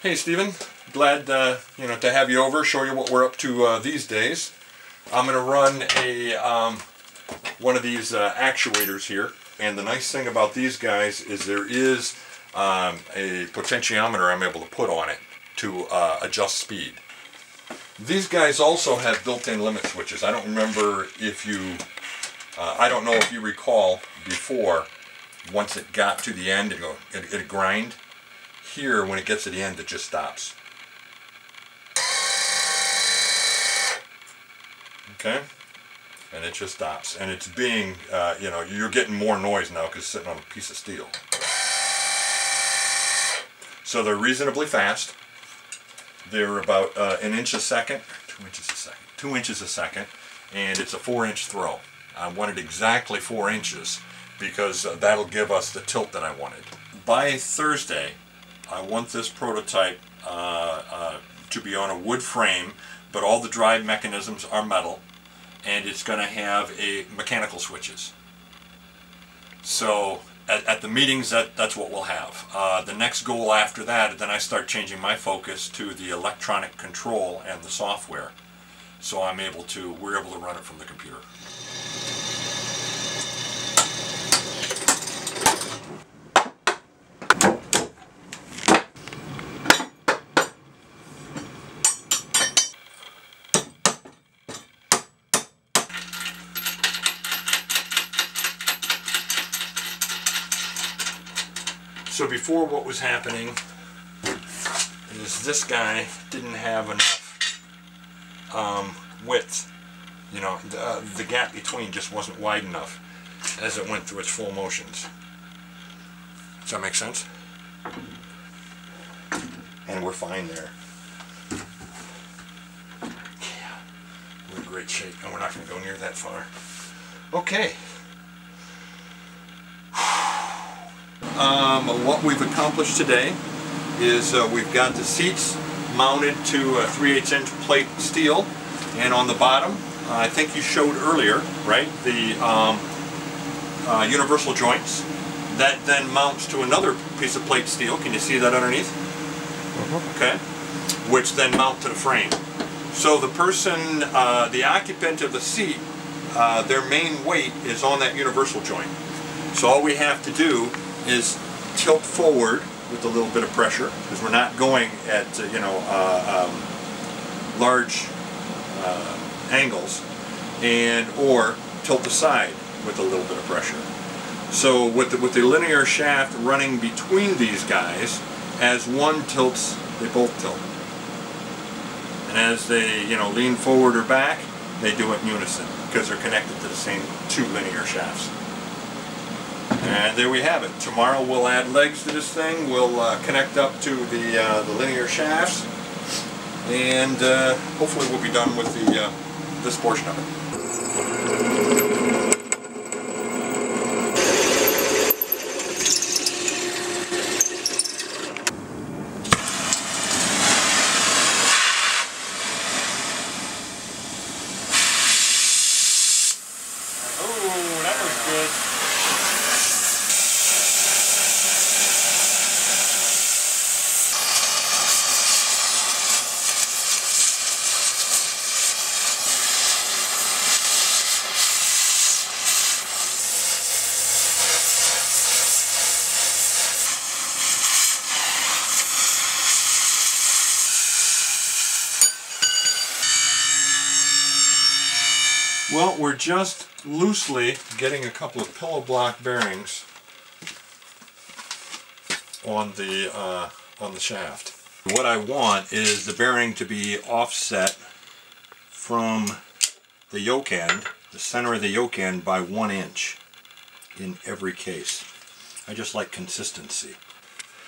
Hey Stephen, glad to have you over, show you what we're up to these days. I'm going to run a one of these actuators here, and the nice thing about these guys is there is a potentiometer I'm able to put on it to adjust speed. These guys also have built-in limit switches. I don't remember if you, I don't know if you recall before, once it got to the end, it'd grind. Here, when it gets to the end, it just stops. Okay? And it just stops. And it's being, you're getting more noise now because it's sitting on a piece of steel. So they're reasonably fast. They're about an inch a second, 2 inches a second, 2 inches a second, and it's a 4-inch throw. I wanted exactly 4 inches because that'll give us the tilt that I wanted. By Thursday, I want this prototype to be on a wood frame, but all the drive mechanisms are metal, and it's going to have mechanical switches. So at the meetings, that's what we'll have. The next goal after that, then I start changing my focus to the electronic control and the software. So we're able to run it from the computer. So before, what was happening is this guy didn't have enough width. You know, the gap between just wasn't wide enough as it went through its full motions. Does that make sense? And we're fine there. Yeah, we're in great shape, and we're not going to go near that far. Okay. What we've accomplished today is we've got the seats mounted to a 3/8 inch plate steel, and on the bottom, I think you showed earlier, right, the universal joints. That then mounts to another piece of plate steel. Can you see that underneath? Okay. Which then mount to the frame. So the person, the occupant of the seat, their main weight is on that universal joint. So all we have to do is tilt forward with a little bit of pressure, because we're not going at large angles, or tilt aside with a little bit of pressure. So with the linear shaft running between these guys, as one tilts, they both tilt, and as they lean forward or back, they do it in unison because they're connected to the same two linear shafts. And there we have it. Tomorrow we'll add legs to this thing. We'll connect up to the linear shafts, and hopefully we'll be done with this portion of it. Oh, that was good. Well, we're just loosely getting a couple of pillow block bearings on the shaft. What I want is the bearing to be offset from the yoke end, the center of the yoke end, by 1 inch in every case. I just like consistency.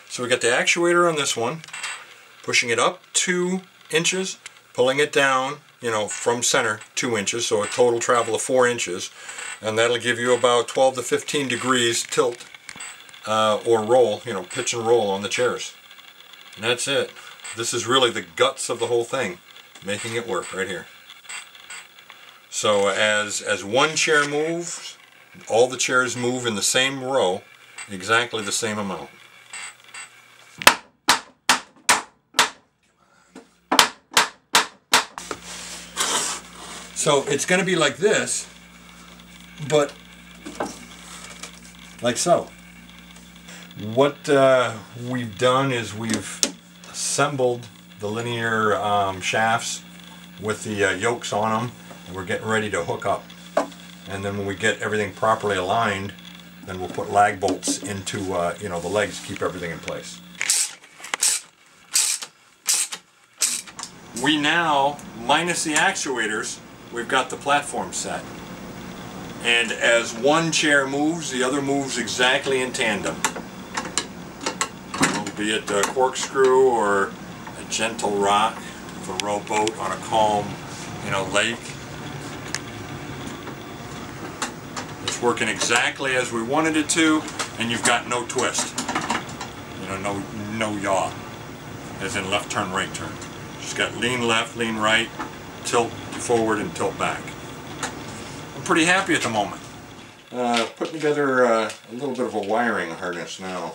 So we got the actuator on this one, pushing it up 2 inches, pulling it down, from center 2 inches, so a total travel of 4 inches, and that'll give you about 12 to 15 degrees tilt or roll, pitch and roll on the chairs. And that's it. This is really the guts of the whole thing, making it work right here. So as one chair moves, all the chairs move in the same row, exactly the same amount. So it's going to be like this, but like so. What we've done is we've assembled the linear shafts with the yokes on them, and we're getting ready to hook up. And then when we get everything properly aligned, then we'll put lag bolts into you know, the legs to keep everything in place. We now, minus the actuators, we've got the platform set. And as one chair moves, the other moves exactly in tandem. Be it a corkscrew or a gentle rock of a rowboat on a calm, you know, lake. It's working exactly as we wanted it to, and you've got no twist. You know, no yaw, as in left turn, right turn. Just got lean left, lean right, tilt forward, and tilt back. I'm pretty happy at the moment. Putting together a little bit of a wiring harness now.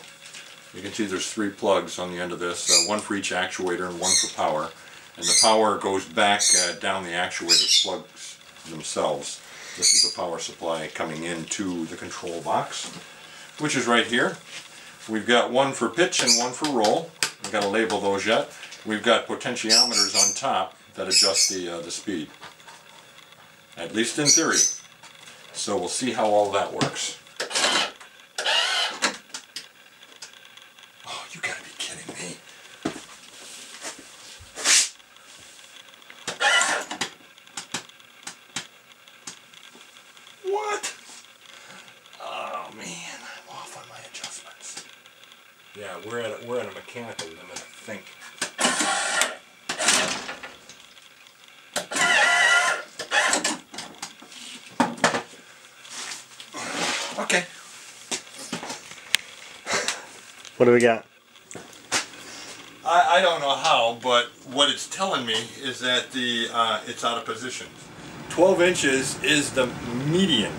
You can see there's 3 plugs on the end of this, one for each actuator and one for power. And the power goes back down the actuator plugs themselves. This is the power supply coming into the control box, which is right here. We've got one for pitch and one for roll. We've got to label those yet. We've got potentiometers on top that adjust the speed, at least in theory. So we'll see how all that works. You gotta be kidding me. What? Oh man, I'm off on my adjustments. Yeah, we're at a mechanical limit, I think. Okay. What do we got? I don't know how, but what it's telling me is that it's out of position. 12 inches is the median.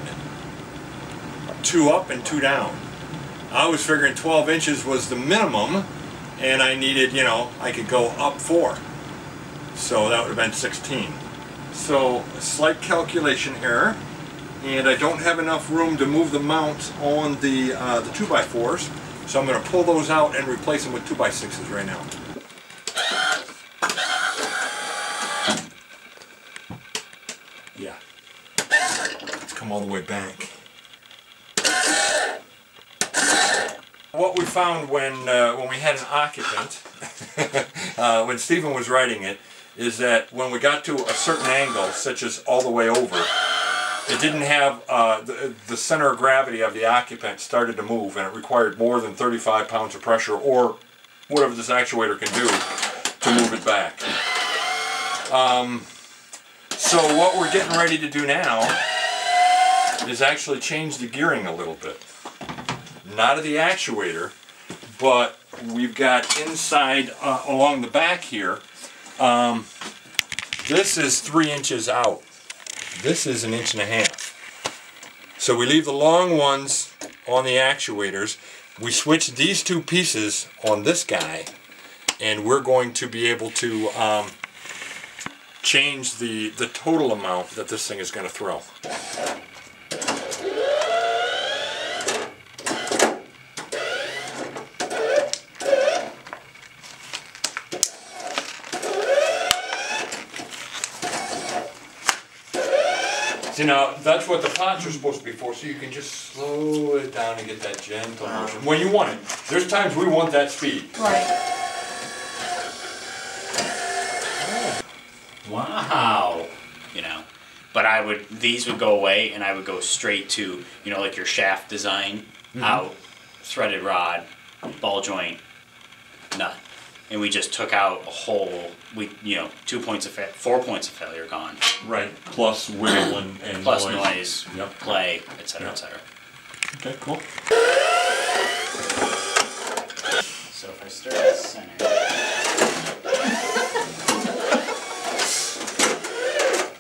2 up and 2 down. I was figuring 12 inches was the minimum, and I needed, you know, I could go up 4. So that would have been 16. So a slight calculation error, and I don't have enough room to move the mounts on the 2x4s. So I'm going to pull those out and replace them with 2x6s right now. Yeah. Let's come all the way back. What we found when we had an occupant, when Stephen was writing it, is that when we got to a certain angle, such as all the way over, it didn't have, the center of gravity of the occupant started to move, and it required more than 35 pounds of pressure, or whatever this actuator can do, to move it back. So what we're getting ready to do now is actually change the gearing a little bit. Not of the actuator, but we've got inside, along the back here, this is 3 inches out. This is 1.5 inches. So we leave the long ones on the actuators. We switch these 2 pieces on this guy, and we're going to be able to change the total amount that this thing is going to throw. See, now that's what the pots are supposed to be for, so you can just slow it down and get that gentle motion when you want it. There's times we want that speed. Right. Wow. You know, but these would go away, and I would go straight to, you know, like your shaft design, out, threaded rod, ball joint, nut. And we just took out a whole, 4 points of failure gone. Right, plus wiggle and plus noise, yep. Play, etc., etc. Okay, cool. So if I start at center.